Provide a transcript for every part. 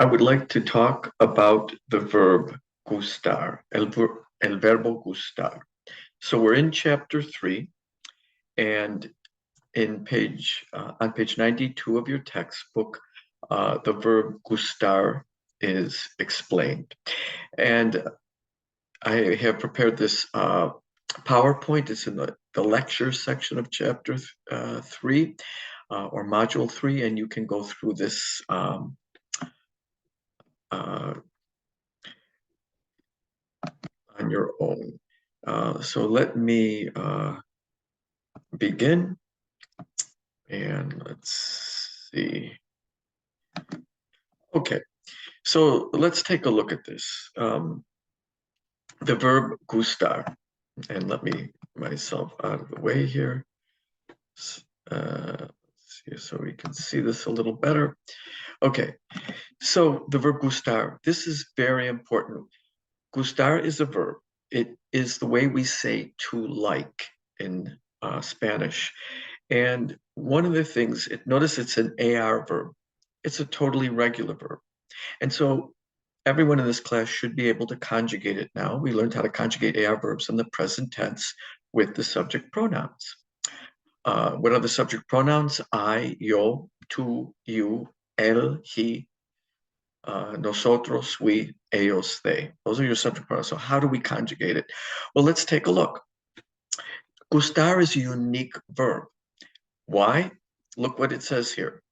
I would like to talk about the verb gustar, el verbo gustar. So we're in chapter 3, and on page 92 of your textbook, the verb gustar is explained. And I have prepared this PowerPoint. It's in the lecture section of chapter 3 or module 3, and you can go through this uh, on your own. So let me begin, and let's see. Okay, so let's take a look at this. The verb gustar, and let me myself out of the way here. Let's see, so we can see this a little better. Okay, so the verb gustar, this is very important. Gustar is a verb. It is the way we say to like in Spanish. And one of the things, notice it's an AR verb. It's a totally regular verb. And so everyone in this class should be able to conjugate it now. We learned how to conjugate AR verbs in the present tense with the subject pronouns. What are the subject pronouns? I, yo, tú, you, él, he, nosotros, we, ellos, they. Those are your subject pronouns. So how do we conjugate it? Well, let's take a look. Gustar is a unique verb. Why? Look what it says here.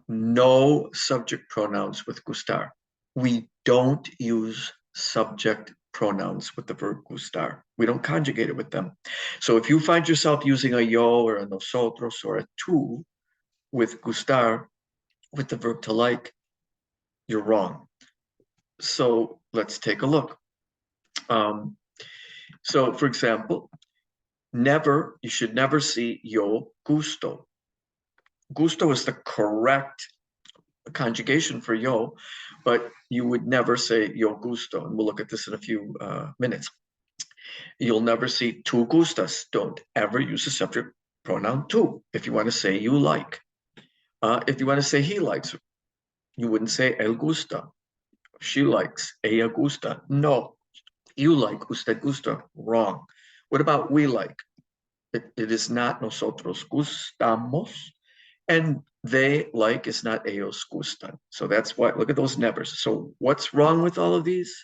No subject pronouns with gustar. We don't use subject pronouns with the verb gustar. We don't conjugate it with them. So if you find yourself using a yo or a nosotros or a tú with gustar, with the verb to like, you're wrong. So let's take a look. So for example, you should never see yo gusto. Gusto is the correct conjugation for yo, but you would never say yo gusto. And we'll look at this in a few minutes. You'll never see tú gustas. Don't ever use the subject pronoun tú if you want to say you like. If you want to say he likes, you wouldn't say él gusta. She likes, ella gusta. No, you like, usted gusta. Wrong. What about we like? It is not nosotros gustamos, and they like is not ellos gustan. So that's why, look at those nevers. So what's wrong with all of these?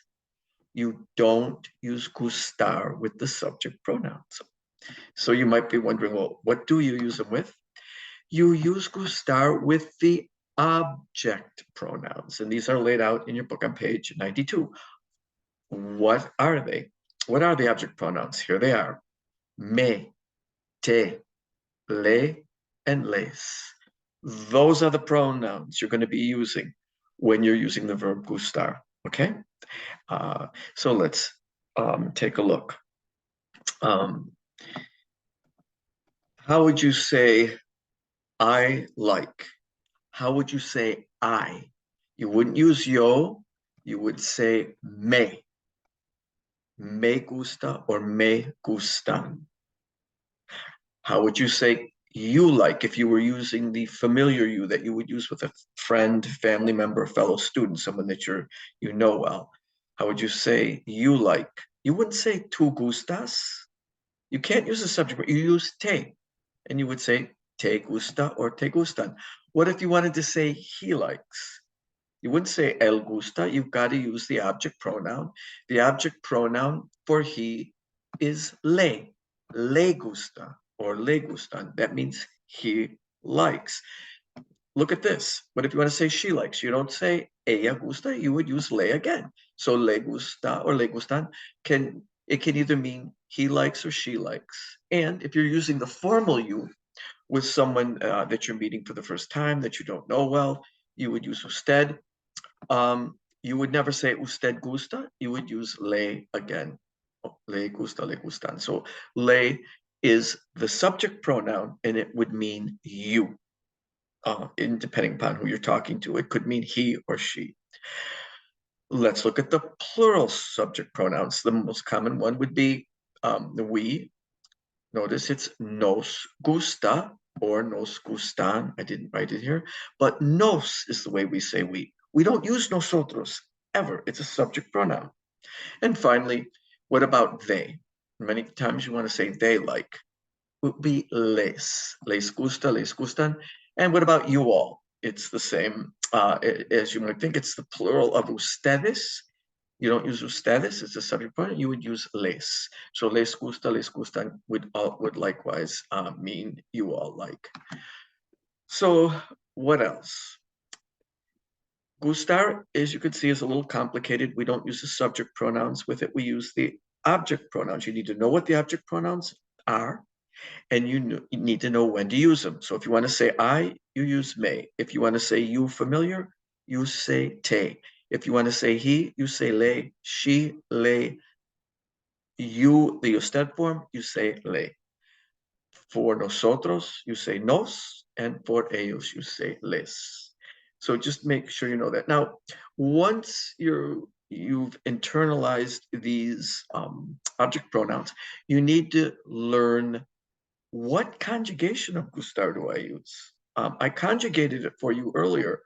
You don't use gustar with the subject pronouns. So you might be wondering, well, what do you use them with? You use gustar with the object pronouns, and these are laid out in your book on page 92. What are they? What are the object pronouns? Here they are. Me, te, le, and les. Those are the pronouns you're going to be using when you're using the verb gustar, okay? So let's take a look. How would you say I like? How would you say I? You wouldn't use yo, you would say me. Me gusta or me gustan. How would you say you like if you were using the familiar you that you would use with a friend, family member, fellow student, someone that you know well? How would you say you like? You wouldn't say tú gustas. You can't use a subject, but you use te. And you would say te gusta or te gustan. What if you wanted to say he likes? You wouldn't say él gusta. You've got to use the object pronoun. The object pronoun for he is le gusta or le gustan. That means he likes. Look at this. What if you want to say she likes? You don't say ella gusta. You would use le again. So le gusta or le gustan can either mean he likes or she likes. And if you're using the formal you with someone that you're meeting for the first time that you don't know well, you would use usted. You would never say usted gusta. You would use le again. Le gusta, le gustan. So le is the subject pronoun, and it would mean you. Depending upon who you're talking to, it could mean he or she. Let's look at the plural subject pronouns. The most common one would be the we. Notice it's nos gusta or nos gustan. I didn't write it here, but nos is the way we say we. We don't use nosotros ever. It's a subject pronoun. And finally, what about they? Many times you want to say they like. Would be les. Les gusta, les gustan. And what about you all? It's the same as you might think. It's the plural of ustedes. You don't use ustedes, it's a subject pronoun. You would use les. So les gusta, les gustan would likewise mean you all like. So what else? Gustar, as you can see, is a little complicated. We don't use the subject pronouns with it. We use the object pronouns. You need to know what the object pronouns are, and you need to know when to use them. So if you want to say I, you use me. If you want to say you familiar, you say te. If you want to say he, you say le. She, le. You, the usted form, you say le. For nosotros, you say nos, and for ellos, you say les. So just make sure you know that. Now, once you've internalized these object pronouns, you need to learn what conjugation of gustar do I use. I conjugated it for you earlier,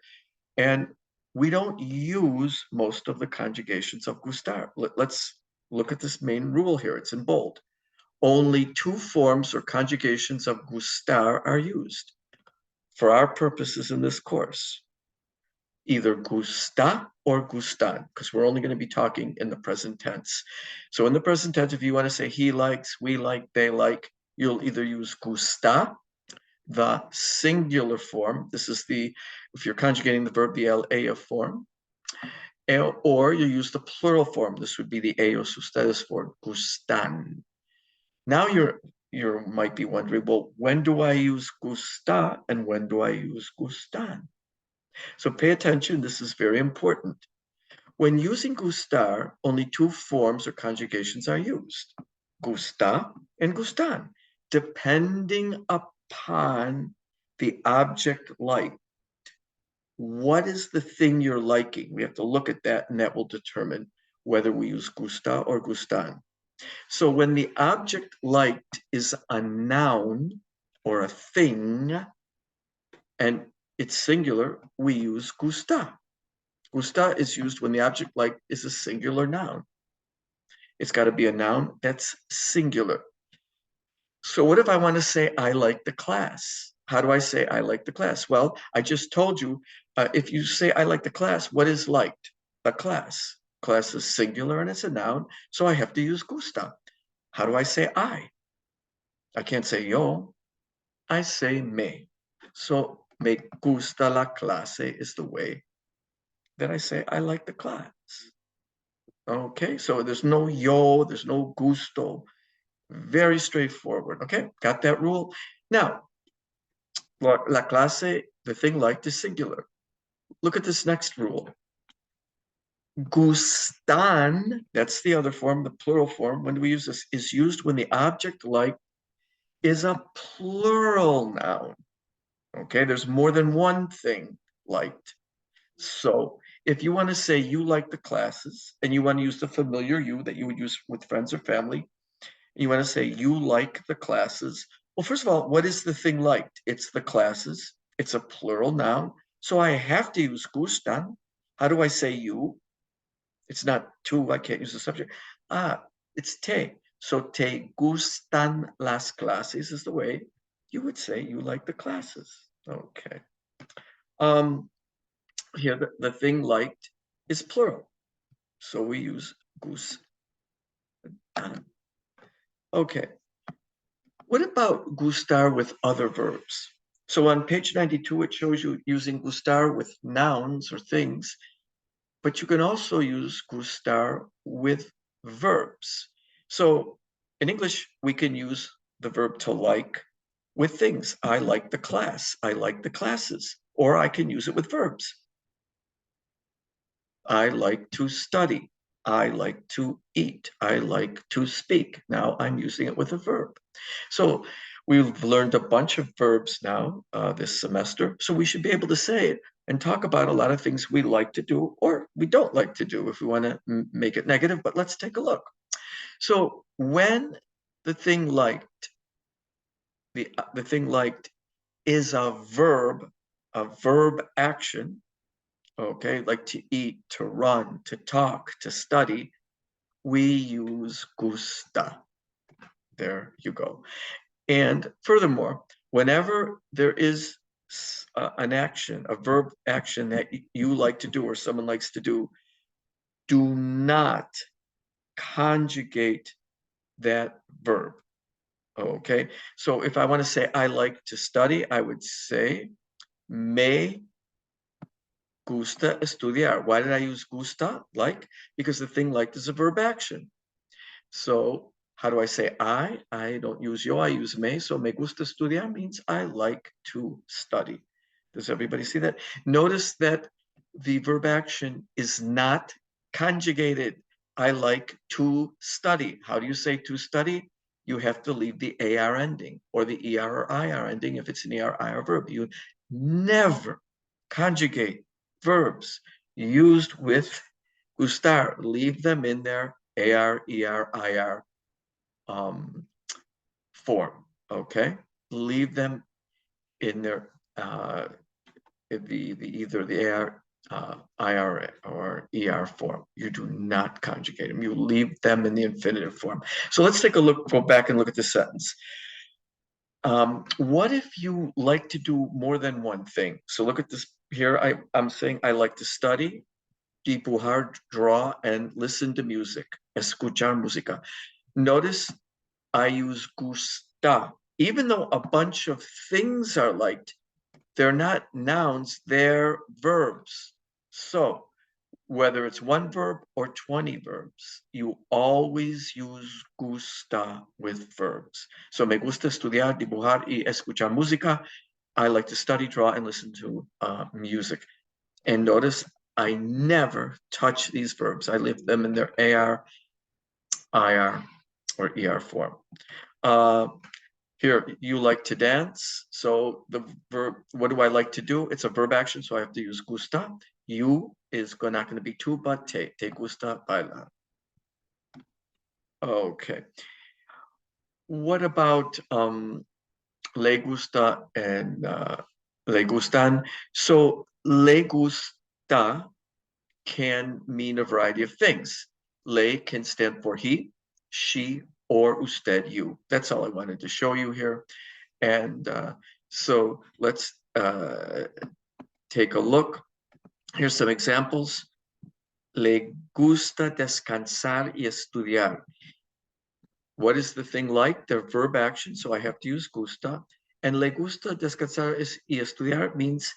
and we don't use most of the conjugations of gustar. Let's look at this main rule here. It's in bold. Only two forms or conjugations of gustar are used for our purposes in this course. Either gusta or gustan, because we're only going to be talking in the present tense. So in the present tense, if you want to say he likes, we like, they like, you'll either use gusta, the singular form. This is if you're conjugating the verb, the LA form, or you use the plural form. This would be the ellos, ustedes form, gustan. Now you might be wondering, well, when do I use gusta and when do I use gustan? So pay attention, this is very important. When using gustar, only two forms or conjugations are used, gusta and gustan, depending upon the object liked. What is the thing you're liking? We have to look at that, and that will determine whether we use gusta or gustan. So when the object liked is a noun or a thing, and it's singular, we use gusta. Gusta is used when the object liked is a singular noun. It's got to be a noun that's singular. So what if I want to say I like the class? How do I say I like the class? Well, I just told you, if you say I like the class, what is liked? A class. Class is singular and it's a noun, so I have to use gusta. How do I say I? I can't say yo, I say me. So me gusta la clase is the way that I say I like the class. Okay, so there's no yo, there's no gusto. Very straightforward. Okay, got that rule? Now, la clase, the thing liked is singular. Look at this next rule. Gustan, that's the other form, the plural form. When do we use this? Is used when the object liked is a plural noun. Okay, there's more than one thing liked. So if you want to say you like the classes and you want to use the familiar you that you would use with friends or family, you want to say you like the classes. Well, first of all, what is the thing liked? It's the classes. It's a plural noun. So I have to use gustan. How do I say you? It's not tu, I can't use the subject. It's te. So te gustan las clases is the way you would say you like the classes. Okay. Here, the thing liked is plural. So we use gustan. Okay. What about gustar with other verbs? So on page 92, it shows you using gustar with nouns or things, but you can also use gustar with verbs. So in English, we can use the verb to like with things. I like the class. I like the classes. Or I can use it with verbs. I like to study. I like to eat. I like to speak. Now I'm using it with a verb. So we've learned a bunch of verbs now this semester. So we should be able to say it and talk about a lot of things we like to do or we don't like to do if we want to make it negative. But let's take a look. So when the thing liked, the thing liked is a verb action, Okay, like to eat, to run, to talk, to study, we use gusta. There you go. And furthermore, whenever there is an action, a verb action that you like to do or someone likes to do not conjugate that verb. Okay, so if I want to say I like to study, I would say me gusta estudiar. Why did I use gusta? Like, because the thing like is a verb action. So how do I say I? I don't use yo, I use me. So me gusta estudiar means I like to study. Does everybody see that? Notice that the verb action is not conjugated. I like to study. How do you say to study? You have to leave the AR ending or the ER or IR ending if it's an ER, IR verb. You never conjugate verbs used with gustar. Leave them in their AR, ER, IR form, okay? Leave them in their either the AR, IR or ER form. You do not conjugate them. You leave them in the infinitive form. So let's take a look, go back and look at the sentence. What if you like to do more than one thing? So look at this here. I'm saying I like to study, dibujar, draw, and listen to music. Escuchar música. Notice I use gusta. Even though a bunch of things are liked, they're not nouns, they're verbs. So whether it's one verb or 20 verbs, you always use gusta with verbs. So me gusta estudiar, dibujar y escuchar música. I like to study, draw, and listen to music. And notice I never touch these verbs. I leave them in their AR, IR, or ER form. Here, you like to dance. So the verb, what do I like to do? It's a verb action, so I have to use gusta. You is not going to be tu, but te. Te gusta bailar. Okay. What about le gusta and le gustan? So le gusta can mean a variety of things. Le can stand for he, she, or usted, you. That's all I wanted to show you here. And so let's take a look. Here's some examples. Le gusta descansar y estudiar. What is the thing like? They're verb action, so I have to use gusta. And le gusta descansar y estudiar means,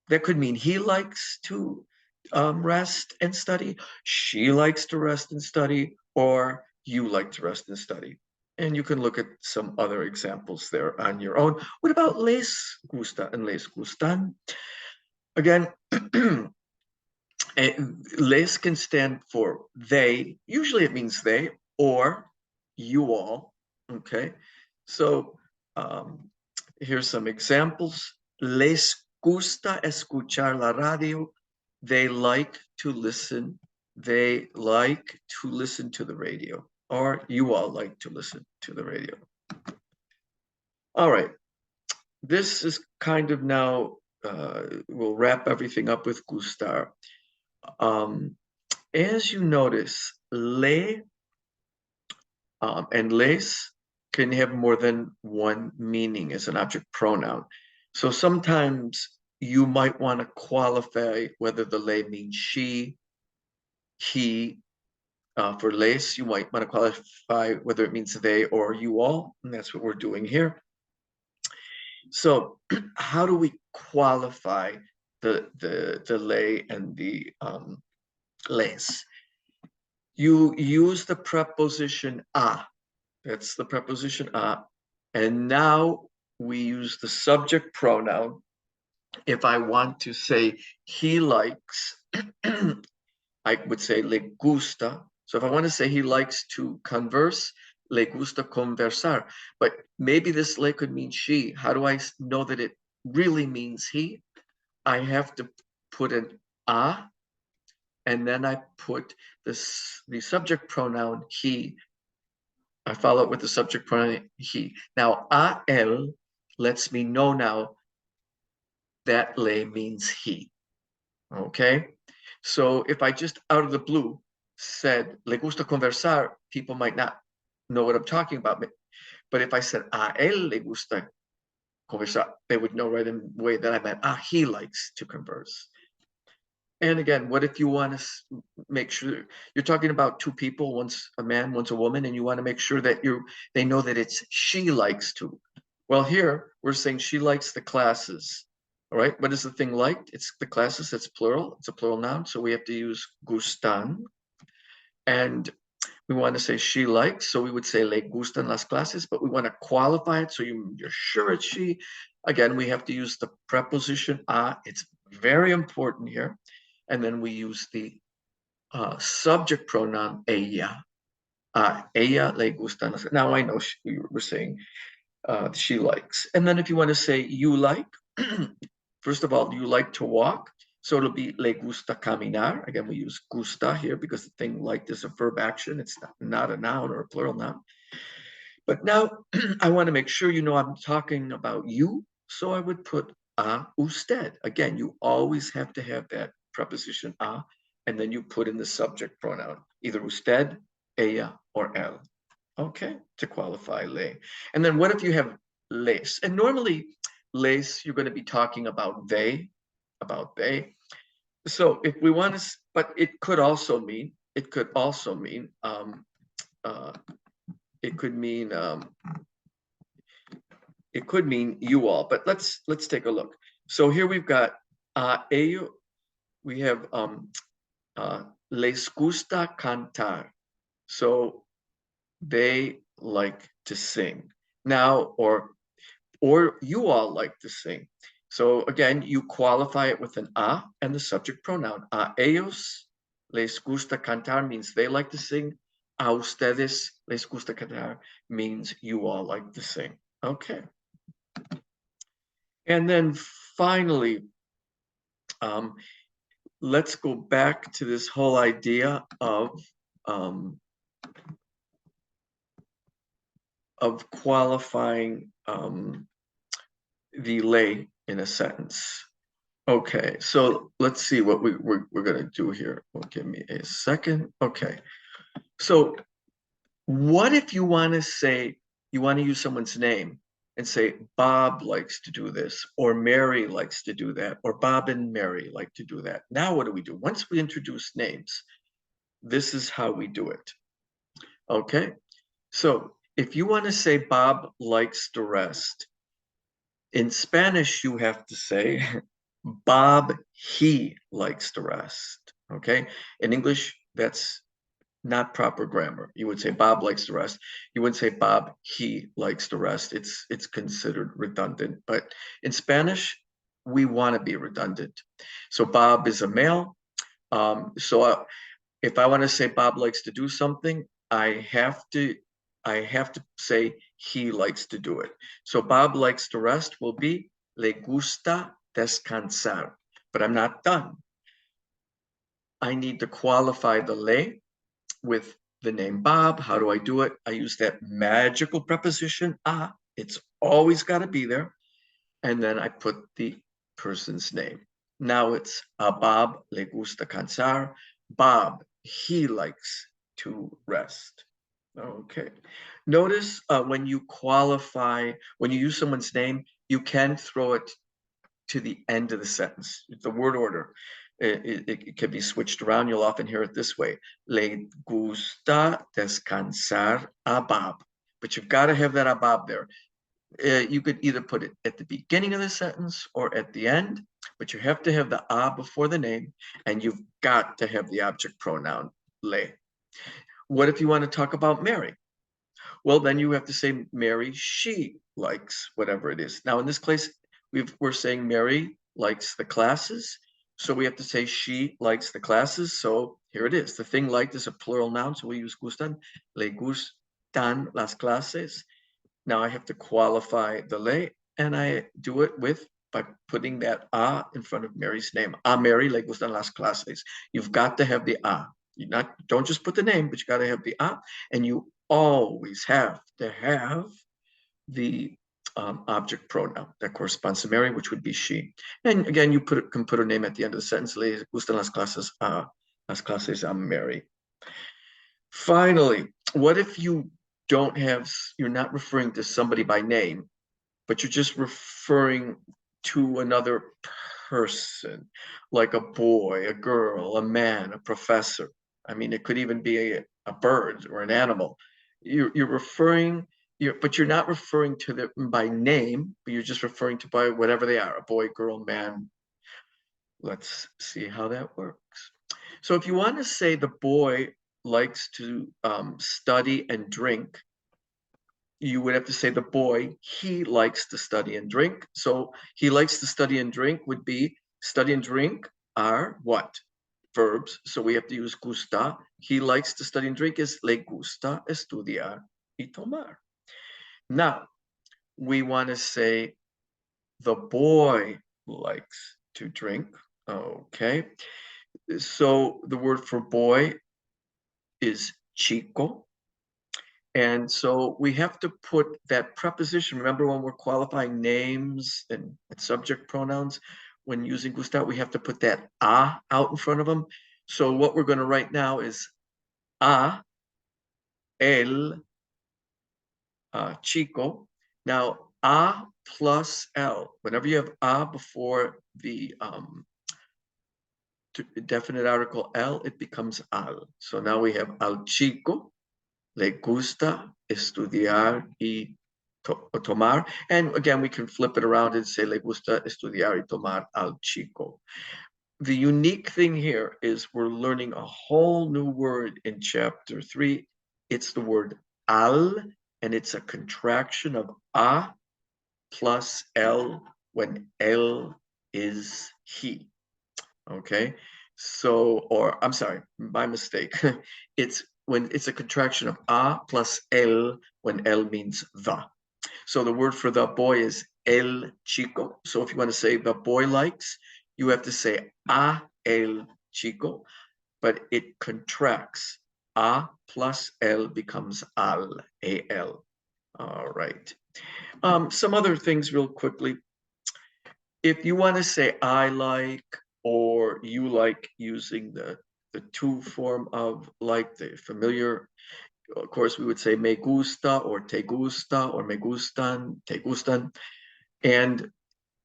that could mean he likes to rest and study, she likes to rest and study, or you like to rest and study. And you can look at some other examples there on your own. What about les gusta and les gustan? Again, les can stand for they. Usually it means they or you all. Okay. So here's some examples. Les gusta escuchar la radio. They like to listen. They like to listen to the radio. Or you all like to listen to the radio. All right. This is kind of now, we'll wrap everything up with gustar. As you notice, le and les can have more than one meaning as an object pronoun. So sometimes you might want to qualify whether the le means she, he. For les, you might want to qualify whether it means they or you all, and that's what we're doing here. So how do we qualify the le and the les? You use the preposition a. That's the preposition a. And now we use the subject pronoun. If I want to say he likes, I would say le gusta. So if I want to say he likes to converse, le gusta conversar. But maybe this le could mean she. How do I know that it really means he? I have to put an a, and then I put the subject pronoun he. I follow it with the subject pronoun he. Now, a lets me know now that le means he. Okay. So if I just out of the blue said, le gusta conversar, people might not know what I'm talking about. But if I said, a él le gusta conversar, they would know right away that I meant, he likes to converse. And again, what if you want to make sure you're talking about two people, one's a man, one's a woman, and you want to make sure that they know that it's she likes to. Well, here we're saying she likes the classes. All right. What is the thing liked? It's the classes. It's plural. It's a plural noun. So we have to use gustan. And we want to say she likes. So we would say le gustan las clases, but we want to qualify it. So you're sure it's she. Again, we have to use the preposition a. It's very important here. And then we use the subject pronoun ella. Ella le gustan. Now I know we're saying she likes. And then if you want to say you like, first of all, you like to walk. So it'll be le gusta caminar. Again, we use gusta here because the thing liked is a verb action. It's not a noun or a plural noun. But now I want to make sure you know I'm talking about you. So I would put a usted. Again, you always have to have that preposition a, and then you put in the subject pronoun, either usted, ella, or él. Okay, to qualify le. And then what if you have les? And normally les, you're going to be talking about they, So if we want to, but it could also mean, uh, it could mean, it could mean you all, but let's take a look. So here we've got ello, we have les gusta cantar. So they like to sing. Now, or you all like to sing. So again, you qualify it with an a and the subject pronoun. A ellos les gusta cantar means they like to sing. A ustedes les gusta cantar means you all like to sing. Okay. And then finally, um, let's go back to this whole idea of qualifying the lay in a sentence. Okay, so let's see what we're going to do here. Well, give me a second. Okay, so what if you want to say, you want to use someone's name and say, Bob likes to do this, or Mary likes to do that, or Bob and Mary like to do that. Now, what do? Once we introduce names, this is how we do it. Okay, so if you want to say Bob likes to rest, in Spanish, you have to say, Bob, he likes to rest. Okay. In English, that's not proper grammar. You would say Bob likes to rest. You wouldn't say Bob, he likes to rest. It's considered redundant. But in Spanish, we want to be redundant. So Bob is a male. So if I want to say Bob likes to do something, I have to say he likes to do it. So Bob likes to rest will be le gusta descansar. But I'm not done. I need to qualify the le with the name Bob. How do I do it? I use that magical preposition a. It's always got to be there. And then I put the person's name. Now it's Bob le gusta cansar. Bob, he likes to rest. Okay. Notice when you qualify, when you use someone's name, you can throw it to the end of the sentence. The word order, it can be switched around. You'll often hear it this way. Le gusta descansar a Bob. But you've got to have that a Bob there. You could either put it at the beginning of the sentence or at the end, but you have to have the a before the name, and you've got to have the object pronoun le. What if you want to talk about Mary? Well, then you have to say Mary, she likes whatever it is. Now, in this case, we're saying Mary likes the classes. So we have to say she likes the classes. So here it is. The thing liked is a plural noun. So we use gustan. Le gustan las clases. Now I have to qualify the le, and I do it by putting that a in front of Mary's name. A Mary le gustan las clases. You've got to have the a. Don't just put the name, but you got to have the a, and you always have to have the object pronoun that corresponds to Mary, which would be she. And again, you can put her name at the end of the sentence. Le gustan las clases a Mary. Finally, what if you don't have, you're not referring to somebody by name, but you're just referring to another person, like a boy, a girl, a man, a professor. I mean, it could even be a bird or an animal. You're referring, but you're not referring to them by name, but you're just referring to by whatever they are, a boy, girl, man. Let's see how that works. So if you want to say the boy likes to study and drink, you would have to say the boy, he likes to study and drink. So he likes to study and drink would be study and drink are what? Verbs. So we have to use gusta. He likes to study and drink is le gusta estudiar y tomar. Now, we want to say the boy likes to drink. Okay. So the word for boy is chico. And so we have to put that preposition. Remember when we're qualifying names and subject pronouns, when using gustar, we have to put that a out in front of them. So what we're going to write now is a, el, chico. Now, a plus l. Whenever you have a before the definite article el, it becomes al. So now we have al chico le gusta estudiar y tomar. And again, we can flip it around and say le gusta estudiar y tomar al chico. The unique thing here is we're learning a whole new word in chapter 3. It's the word al, and it's a contraction of a plus el when el is he. Okay, so, or I'm sorry, my mistake. It's when it's a contraction of a plus el when el means the. So the word for the boy is el chico. So if you want to say the boy likes, you have to say a el chico, but it contracts. A plus el becomes al, al. All right. Some other things real quickly. If you want to say I like or you like using the to form of like, the familiar, of course, we would say me gusta or te gustan, te gustan. And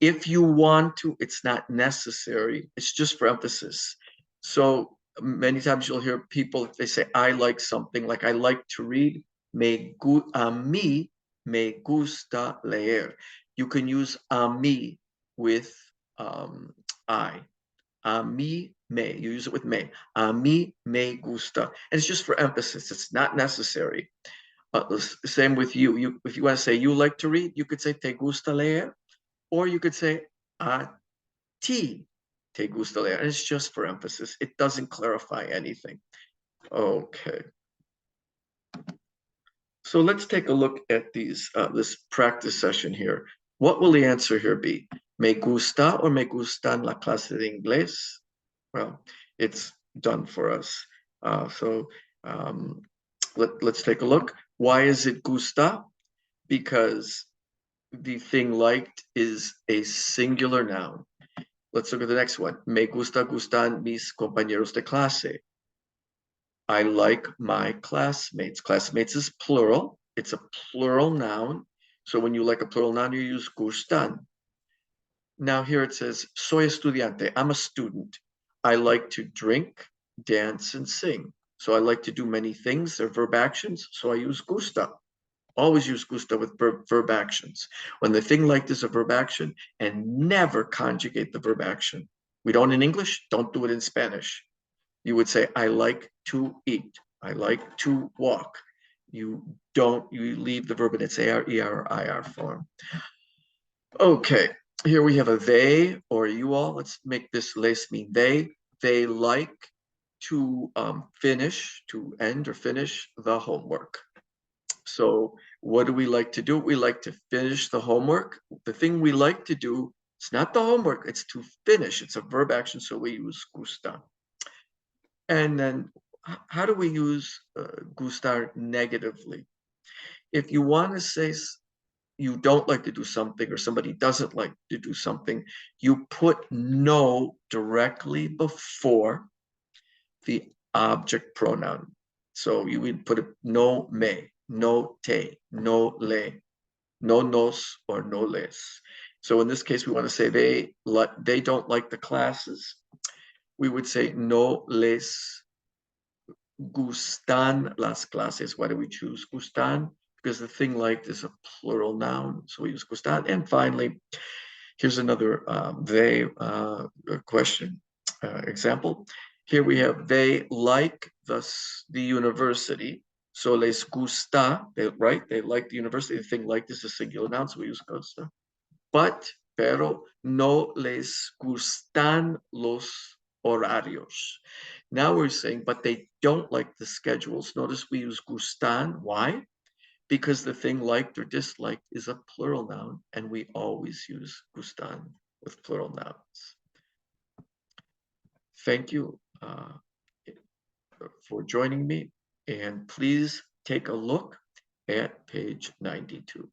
if you want to, it's not necessary. It's just for emphasis. So many times you'll hear people, if they say, I like something, like I like to read, a mí me gusta leer. You can use a mí with I. A mí me, you use it with me. A mí me gusta. And it's just for emphasis. It's not necessary. Same with you. If you want to say you like to read, you could say te gusta leer, or you could say a ti te gusta leer. And it's just for emphasis. It doesn't clarify anything. Okay. So let's take a look at this practice session here. What will the answer here be? Me gusta or me gustan la clase de inglés? Well, it's done for us. So let's take a look. Why is it gusta? Because the thing liked is a singular noun. Let's look at the next one. Me gustan mis compañeros de clase. I like my classmates. Classmates is plural. It's a plural noun. So when you like a plural noun, you use gustan. Now here it says, soy estudiante. I'm a student. I like to drink, dance, and sing. So I like to do many things. They're verb actions. So I use gusta. Always use gusta with verb actions. When the thing liked is a verb action, and never conjugate the verb action. We don't in English, don't do it in Spanish. You would say, I like to eat. I like to walk. You leave the verb in its AR, ER, or IR form. Okay, here we have a they or you all. Let's make this les mean they. They like to to end or finish the homework. So what do we like to do? We like to finish the homework. The thing we like to do, it's not the homework, it's to finish. It's a verb action, so we use gusta. And then how do we use gustar negatively? If you want to say you don't like to do something or somebody doesn't like to do something, you put no directly before the object pronoun. So you would put no me, no te, no le, no nos, or no les. So in this case, we want to say they don't like the classes. We would say no les gustan las clases. Why do we choose gustan? Because the thing liked is a plural noun, so we use gustan. And finally, here's another question example. Here we have they like the university. So les gusta, right? They like the university. The thing like is a singular noun, so we use gusta. But, pero no les gustan los horarios. Now we're saying, but they don't like the schedules. Notice we use gustan. Why? Because the thing liked or disliked is a plural noun, and we always use gustan with plural nouns. Thank you for joining me, and please take a look at page 92.